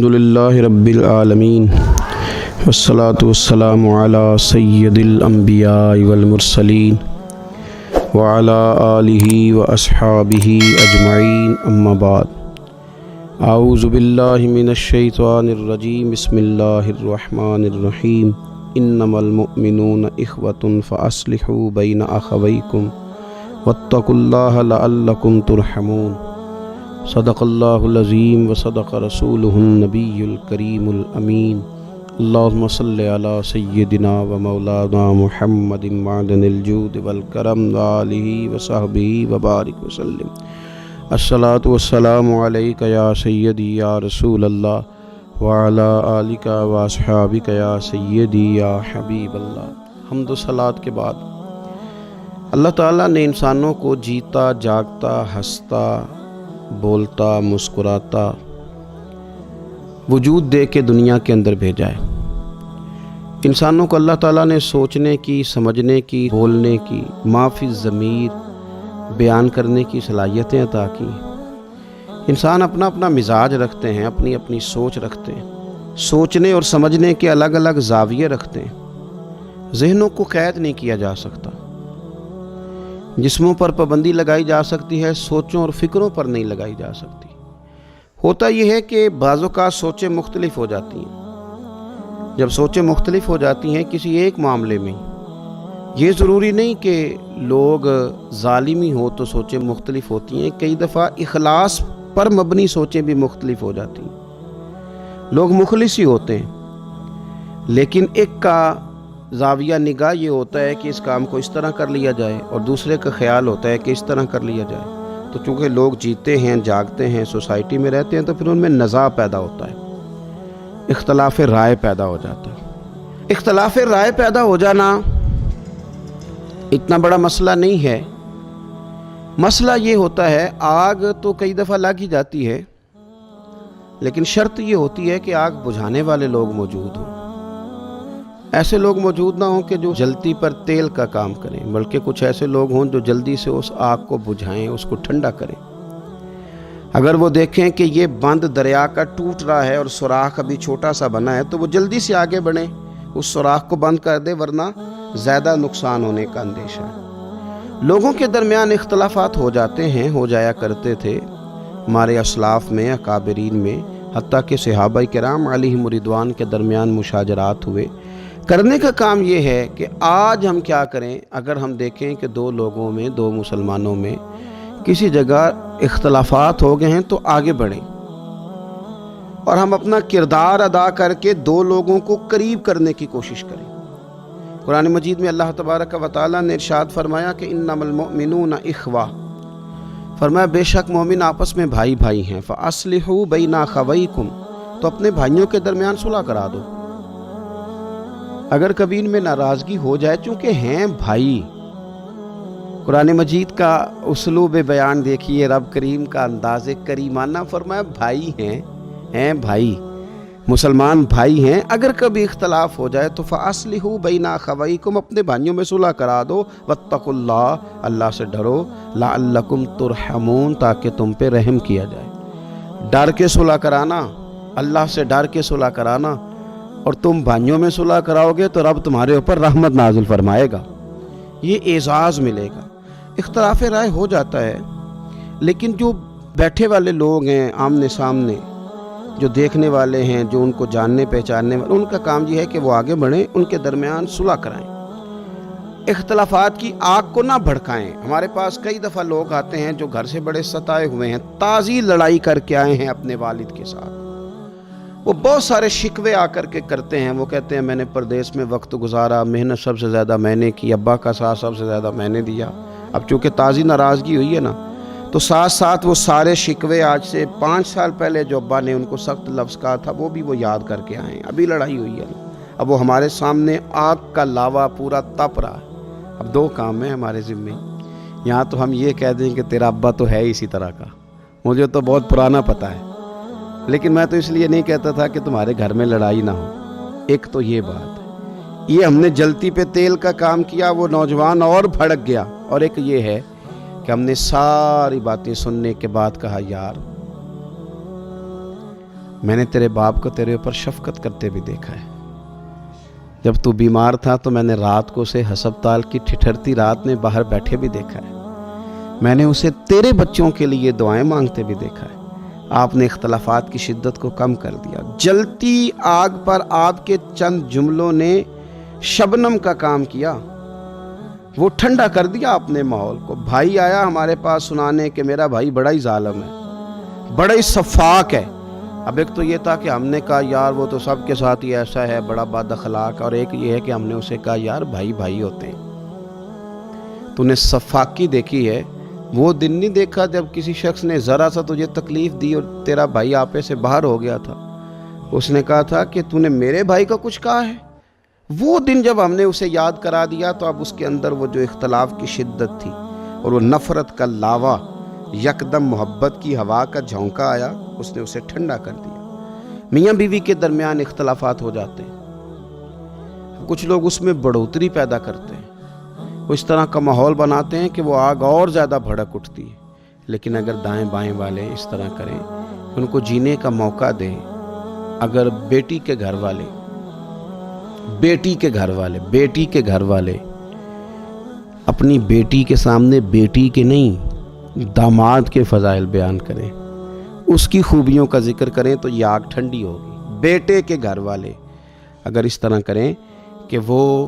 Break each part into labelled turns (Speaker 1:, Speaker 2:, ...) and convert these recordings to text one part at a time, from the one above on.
Speaker 1: الحمدللہ رب العالمین والصلاة والسلام علی سید الانبیاء والمرسلین وعلی آلہ واصحابہ اجمعین اما بعد اعوذ باللہ من الشیطان الرجیم بسم اللہ الرحمن الرحیم انما المؤمنون اخوة فاصلحوا بین اخویکم واتقوا اللہ لعلکم ترحمون صدق اللہ العظیم و صدق رسولہ النبی الکریم الامین اللہم صلی علی سیدنا و مولانا محمد معدن الجود والکرم وآلہ وصحبہ وبارک وسلم الصلاۃ والسلام علیک یا سیدی یا رسول اللہ وعلی آلک واصحابک یا سیدی یا حبیب اللہ۔ حمد و صلاۃ کے بعد اللہ تعالیٰ نے انسانوں کو جیتا جاگتا ہنستا بولتا مسکراتا وجود دے کے دنیا کے اندر بھیجا ہے۔ انسانوں کو اللہ تعالیٰ نے سوچنے کی، سمجھنے کی، بولنے کی، ما فی الضمیر بیان کرنے کی صلاحیتیں عطا کی۔ انسان اپنا اپنا مزاج رکھتے ہیں، اپنی اپنی سوچ رکھتے ہیں، سوچنے اور سمجھنے کے الگ الگ زاویے رکھتے ہیں۔ ذہنوں کو قید نہیں کیا جا سکتا، جسموں پر پابندی لگائی جا سکتی ہے، سوچوں اور فکروں پر نہیں لگائی جا سکتی۔ ہوتا یہ ہے کہ بعض اوقات سوچیں مختلف ہو جاتی ہیں۔ جب سوچیں مختلف ہو جاتی ہیں کسی ایک معاملے میں، یہ ضروری نہیں کہ لوگ ظالمی ہو تو سوچیں مختلف ہوتی ہیں، کئی دفعہ اخلاص پر مبنی سوچیں بھی مختلف ہو جاتی ہیں۔ لوگ مخلص ہی ہوتے ہیں، لیکن ایک کا زاویہ نگاہ یہ ہوتا ہے کہ اس کام کو اس طرح کر لیا جائے، اور دوسرے کا خیال ہوتا ہے کہ اس طرح کر لیا جائے۔ تو چونکہ لوگ جیتے ہیں، جاگتے ہیں، سوسائٹی میں رہتے ہیں، تو پھر ان میں نزاع پیدا ہوتا ہے، اختلاف رائے پیدا ہو جاتا ہے۔ اختلاف رائے پیدا ہو جانا اتنا بڑا مسئلہ نہیں ہے۔ مسئلہ یہ ہوتا ہے، آگ تو کئی دفعہ لگ ہی جاتی ہے، لیکن شرط یہ ہوتی ہے کہ آگ بجھانے والے لوگ موجود ہوں۔ ایسے لوگ موجود نہ ہوں کہ جو جلتی پر تیل کا کام کریں، بلکہ کچھ ایسے لوگ ہوں جو جلدی سے اس آگ کو بجھائیں، اس کو ٹھنڈا کریں۔ اگر وہ دیکھیں کہ یہ بند دریا کا ٹوٹ رہا ہے اور سوراخ ابھی چھوٹا سا بنا ہے، تو وہ جلدی سے آگے بڑھیں، اس سوراخ کو بند کر دیں، ورنہ زیادہ نقصان ہونے کا اندیشہ ہے۔ لوگوں کے درمیان اختلافات ہو جاتے ہیں، ہو جایا کرتے تھے ہمارے اسلاف میں، اکابرین میں، حتیٰ کہ صحابہ کرام علیہم رضوان کے درمیان مشاجرات ہوئے۔ کرنے کا کام یہ ہے کہ آج ہم کیا کریں، اگر ہم دیکھیں کہ دو لوگوں میں، دو مسلمانوں میں کسی جگہ اختلافات ہو گئے ہیں، تو آگے بڑھیں اور ہم اپنا کردار ادا کر کے دو لوگوں کو قریب کرنے کی کوشش کریں۔ قرآن مجید میں اللہ تبارک و تعالیٰ نے ارشاد فرمایا کہ انما المؤمنون اخوہ، فرمایا بے شک مومن آپس میں بھائی بھائی ہیں۔ فاصلحوا بین اخویکم، تو اپنے بھائیوں کے درمیان صلح کرا دو۔ اگر کبھی ان میں ناراضگی ہو جائے، چونکہ ہیں بھائی، قرآن مجید کا اسلوب بیان دیکھیے، رب کریم کا انداز کریمانہ، فرمایا بھائی ہیں بھائی، مسلمان بھائی ہیں۔ اگر کبھی اختلاف ہو جائے تو فاصلحوا بین اخویکم، اپنے بھائیوں میں صلح کرا دو۔ واتقوا اللہ، اللہ سے ڈرو، لعلکم ترحمون، تاکہ تم پہ رحم کیا جائے۔ ڈر کے صلح کرانا، اللہ سے ڈر کے صلح کرانا، اور تم بھائیوں میں صلح کراؤ گے تو رب تمہارے اوپر رحمت نازل فرمائے گا، یہ اعزاز ملے گا۔ اختلاف رائے ہو جاتا ہے، لیکن جو بیٹھے والے لوگ ہیں آمنے سامنے، جو دیکھنے والے ہیں، جو ان کو جاننے پہچاننے والے، ان کا کام یہ ہے کہ وہ آگے بڑھیں، ان کے درمیان صلح کرائیں، اختلافات کی آگ کو نہ بھڑکائیں۔ ہمارے پاس کئی دفعہ لوگ آتے ہیں جو گھر سے بڑے ستائے ہوئے ہیں، تازی لڑائی کر کے آئے ہیں اپنے والد کے ساتھ، وہ بہت سارے شکوے آ کر کے کرتے ہیں۔ وہ کہتے ہیں میں نے پردیس میں وقت گزارا، محنت سب سے زیادہ میں نے کی، ابا کا ساتھ سب سے زیادہ میں نے دیا۔ اب چونکہ تازی ناراضگی ہوئی ہے نا، تو ساتھ ساتھ وہ سارے شکوے آج سے 5 سال پہلے جو ابا نے ان کو سخت لفظ کہا تھا، وہ بھی وہ یاد کر کے آئے ہیں۔ ابھی لڑائی ہوئی ہے نا، اب وہ ہمارے سامنے آگ کا لاوا پورا تپ رہا ہے۔ اب 2 کام ہیں ہمارے ذمے، یہاں تو ہم یہ کہہ دیں کہ تیرا ابا تو ہے اسی طرح کا، مجھے تو بہت پرانا پتہ ہے، لیکن میں تو اس لیے نہیں کہتا تھا کہ تمہارے گھر میں لڑائی نہ ہو۔ ایک تو یہ بات ہے، یہ ہم نے جلتی پہ تیل کا کام کیا، وہ نوجوان اور بھڑک گیا۔ اور ایک یہ ہے کہ ہم نے ساری باتیں سننے کے بعد کہا یار میں نے تیرے باپ کو تیرے اوپر شفقت کرتے بھی دیکھا ہے. جب تو بیمار تھا تو میں نے رات کو اسے ہسپتال کی ٹھٹھرتی رات میں باہر بیٹھے بھی دیکھا ہے. میں نے اسے تیرے بچوں کے لیے دعائیں مانگتے بھی دیکھا ہے. آپ نے اختلافات کی شدت کو کم کر دیا. جلتی آگ پر آپ کے چند جملوں نے شبنم کا کام کیا. وہ ٹھنڈا کر دیا اپنے ماحول کو. بھائی آیا ہمارے پاس سنانے کہ میرا بھائی بڑا ہی ظالم ہے, بڑا ہی صفاق ہے. اب ایک تو یہ تھا کہ ہم نے کہا یار وہ تو سب کے ساتھ ہی ایسا ہے, بڑا بد اخلاق, اور ایک یہ ہے کہ ہم نے اسے کہا یار بھائی بھائی ہوتے ہیں. تو نے صفاقی دیکھی ہے, وہ دن نہیں دیکھا جب کسی شخص نے ذرا سا تجھے تکلیف دی اور تیرا بھائی آپے سے باہر ہو گیا تھا. اس نے کہا تھا کہ تو نے میرے بھائی کا کچھ کہا ہے. وہ دن جب ہم نے اسے یاد کرا دیا تو اب اس کے اندر وہ جو اختلاف کی شدت تھی اور وہ نفرت کا لاوا, یکدم محبت کی ہوا کا جھونکا آیا, اس نے اسے ٹھنڈا کر دیا. میاں بیوی کے درمیان اختلافات ہو جاتے ہیں, کچھ لوگ اس میں بڑھوتری پیدا کرتے ہیں, وہ اس طرح کا ماحول بناتے ہیں کہ وہ آگ اور زیادہ بھڑک اٹھتی ہے. لیکن اگر دائیں بائیں والے اس طرح کریں, ان کو جینے کا موقع دیں. اگر بیٹی کے گھر والے اپنی بیٹی کے سامنے بیٹی کے نہیں داماد کے فضائل بیان کریں, اس کی خوبیوں کا ذکر کریں تو یہ آگ ٹھنڈی ہوگی. بیٹے کے گھر والے اگر اس طرح کریں کہ وہ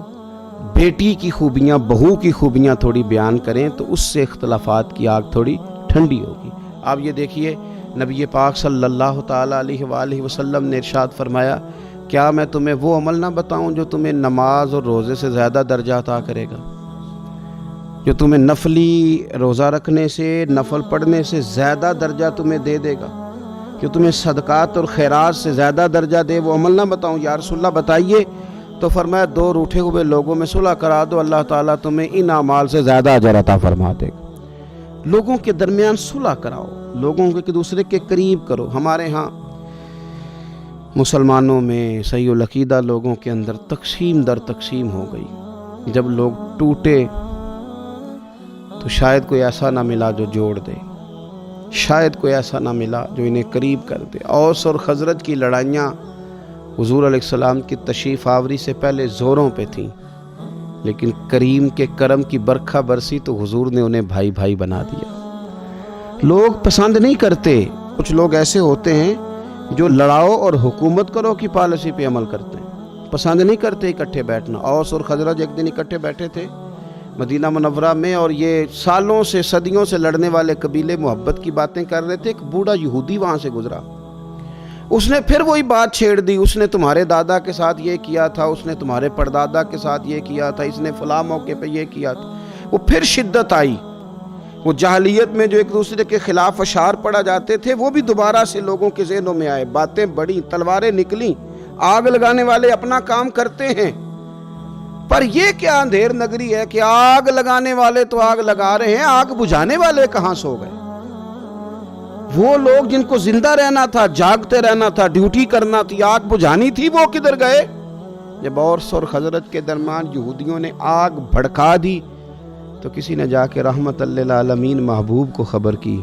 Speaker 1: بیٹی کی خوبیاں, بہو کی خوبیاں تھوڑی بیان کریں تو اس سے اختلافات کی آگ تھوڑی ٹھنڈی ہوگی. آپ یہ دیکھیے نبی پاک صلی اللہ تعالیٰ علیہ وآلہ وسلم نے ارشاد فرمایا, کیا میں تمہیں وہ عمل نہ بتاؤں جو تمہیں نماز اور روزے سے زیادہ درجہ عطا کرے گا, جو تمہیں نفلی روزہ رکھنے سے, نفل پڑھنے سے زیادہ درجہ تمہیں دے دے گا, جو تمہیں صدقات اور خیرات سے زیادہ درجہ دے, وہ عمل نہ بتاؤں؟ یا رسول اللہ بتائیے. تو فرمایا 2 روٹھے ہوئے لوگوں میں صلح کرا دو, اللہ تعالیٰ تمہیں ان اعمال سے زیادہ اجر عطا فرما دے گا. لوگوں کے درمیان صلح کراؤ, لوگوں کو ایک دوسرے کے قریب کرو. ہمارے ہاں مسلمانوں میں صحیح العقیدہ لوگوں کے اندر تقسیم در تقسیم ہو گئی. جب لوگ ٹوٹے تو شاید کوئی ایسا نہ ملا جو جوڑ دے, شاید کوئی ایسا نہ ملا جو انہیں قریب کر دے. اوس اور خزرج کی لڑائیاں حضور علیہ السلام کی تشریف آوری سے پہلے زوروں پہ تھیں, لیکن کریم کے کرم کی برکھا برسی تو حضور نے انہیں بھائی بھائی بنا دیا. لوگ پسند نہیں کرتے, کچھ لوگ ایسے ہوتے ہیں جو لڑاؤ اور حکومت کرو کی پالیسی پہ عمل کرتے ہیں, پسند نہیں کرتے اکٹھے بیٹھنا. اوس اور خزرج ایک دن اکٹھے بیٹھے تھے مدینہ منورہ میں, اور یہ سالوں سے صدیوں سے لڑنے والے قبیلے محبت کی باتیں کر رہے تھے. ایک بوڑھا یہودی وہاں سے گزرا, اس نے پھر وہی بات چھیڑ دی, اس نے تمہارے دادا کے ساتھ یہ کیا تھا, اس نے تمہارے پردادا کے ساتھ یہ کیا تھا, اس نے فلاں موقع پہ یہ کیا تھا. وہ پھر شدت آئی. وہ جاہلیت میں جو ایک دوسرے کے خلاف اشعار پڑا جاتے تھے وہ بھی دوبارہ سے لوگوں کے ذہنوں میں آئے. باتیں بڑی, تلواریں نکلیں. آگ لگانے والے اپنا کام کرتے ہیں, پر یہ کیا اندھیر نگری ہے کہ آگ لگانے والے تو آگ لگا رہے ہیں, آگ بجھانے والے کہاں سو گئے؟ وہ لوگ جن کو زندہ رہنا تھا, جاگتے رہنا تھا, ڈیوٹی کرنا تھی, آگ بجھانی تھی, وہ کدھر گئے؟ جب اوس اور خزرج کے درمیان یہودیوں نے آگ بھڑکا دی تو کسی نے جا کے رحمت للعالمین محبوب کو خبر کی.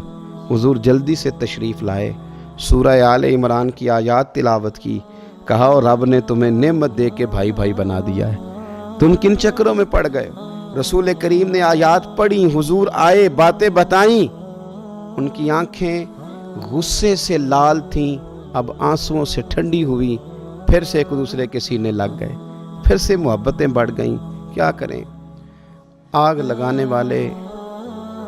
Speaker 1: حضور جلدی سے تشریف لائے, سورہ آل عمران کی آیات تلاوت کی, کہا اور رب نے تمہیں نعمت دے کے بھائی بھائی بنا دیا ہے, تم کن چکروں میں پڑ گئے؟ رسول کریم نے آیات پڑھی, حضور آئے, باتیں بتائیں. ان کی آنکھیں غصے سے لال تھیں, اب آنسوؤں سے ٹھنڈی ہوئی, پھر سے ایک دوسرے کے سینے لگ گئے, پھر سے محبتیں بڑھ گئیں. کیا کریں؟ آگ لگانے والے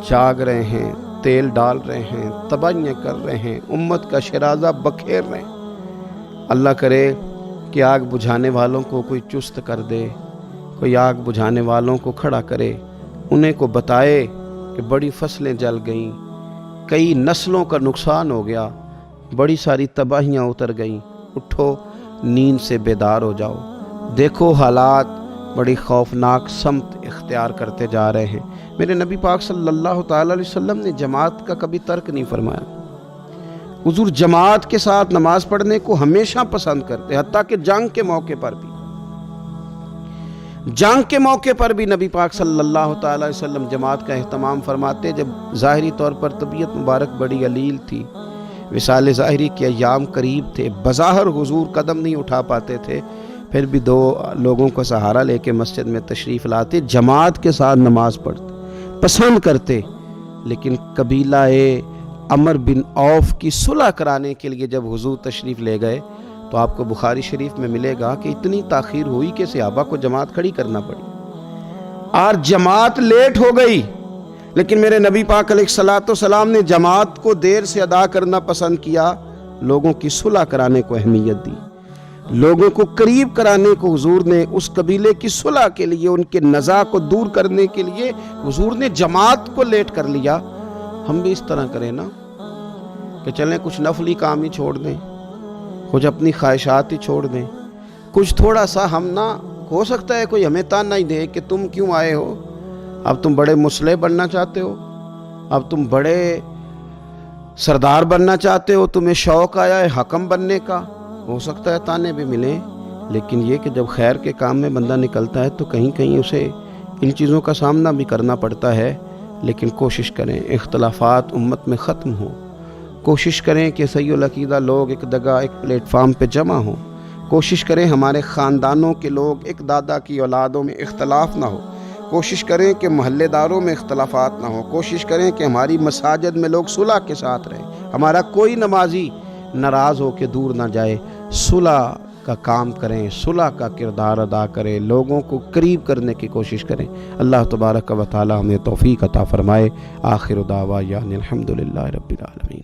Speaker 1: جاگ رہے ہیں, تیل ڈال رہے ہیں, تباہیاں کر رہے ہیں, امت کا شرازہ بکھیر رہے ہیں. اللہ کرے کہ آگ بجھانے والوں کو کوئی چست کر دے, کوئی آگ بجھانے والوں کو کھڑا کرے, انہیں کو بتائے کہ بڑی فصلیں جل گئیں, کئی نسلوں کا نقصان ہو گیا, بڑی ساری تباہیاں اتر گئیں. اٹھو, نیند سے بیدار ہو جاؤ, دیکھو حالات بڑی خوفناک سمت اختیار کرتے جا رہے ہیں. میرے نبی پاک صلی اللہ تعالیٰ علیہ وسلم نے جماعت کا کبھی ترک نہیں فرمایا. حضور جماعت کے ساتھ نماز پڑھنے کو ہمیشہ پسند کرتے, حتیٰ کہ جنگ کے موقع پر بھی نبی پاک صلی اللہ تعالیٰ علیہ وسلم جماعت کا اہتمام فرماتے. جب ظاہری طور پر طبیعت مبارک بڑی علیل تھی, وصال ظاہری کے ایام قریب تھے، بظاہر حضور قدم نہیں اٹھا پاتے تھے، پھر بھی 2 لوگوں کو سہارا لے کے مسجد میں تشریف لاتے، جماعت کے ساتھ نماز پڑھتے، پسند کرتے۔ لیکن قبیلہ عمر بن عوف کی صلح کرانے کے لیے جب حضور تشریف لے گئے تو آپ کو بخاری شریف میں ملے گا کہ اتنی تاخیر ہوئی کہ صحابہ کو جماعت کھڑی کرنا پڑی، اور جماعت لیٹ ہو گئی، لیکن میرے نبی پاک علیہ الصلوۃ والسلام نے جماعت کو دیر سے ادا کرنا پسند کیا، لوگوں کی صلح کرانے کو اہمیت دی، لوگوں کو قریب کرانے کو حضور نے، اس قبیلے کی صلح کے لیے، ان کے نزاع کو دور کرنے کے لیے حضور نے جماعت کو لیٹ کر لیا۔ ہم بھی اس طرح کریں نا کہ چلیں کچھ نفلی کام ہی چھوڑ دیں، کچھ اپنی خواہشات ہی چھوڑ دیں، کچھ تھوڑا سا ہم نہ، ہو سکتا ہے کوئی ہمیں تانا ہی دے کہ تم کیوں آئے ہو، اب تم بڑے مصلح بننا چاہتے ہو، اب تم بڑے سردار بننا چاہتے ہو، تمہیں شوق آیا ہے حکم بننے کا، ہو سکتا ہے تانے بھی ملیں، لیکن یہ کہ جب خیر کے کام میں بندہ نکلتا ہے تو کہیں کہیں اسے ان چیزوں کا سامنا بھی کرنا پڑتا ہے۔ لیکن کوشش کریں اختلافات امت میں ختم ہوں، کوشش کریں کہ صحیح العقیدہ لوگ ایک جگہ، ایک پلیٹ فارم پہ جمع ہوں، کوشش کریں ہمارے خاندانوں کے لوگ، ایک دادا کی اولادوں میں اختلاف نہ ہو، کوشش کریں کہ محلے داروں میں اختلافات نہ ہو، کوشش کریں کہ ہماری مساجد میں لوگ صلح کے ساتھ رہیں، ہمارا کوئی نمازی ناراض ہو کے دور نہ جائے، صلح کا کام کریں، صلح کا کردار ادا کریں، لوگوں کو قریب کرنے کی کوشش کریں۔ اللہ تبارک و تعالی ہمیں توفیق عطا فرمائے۔ آخر دعوانا الحمدللہ رب العالمین۔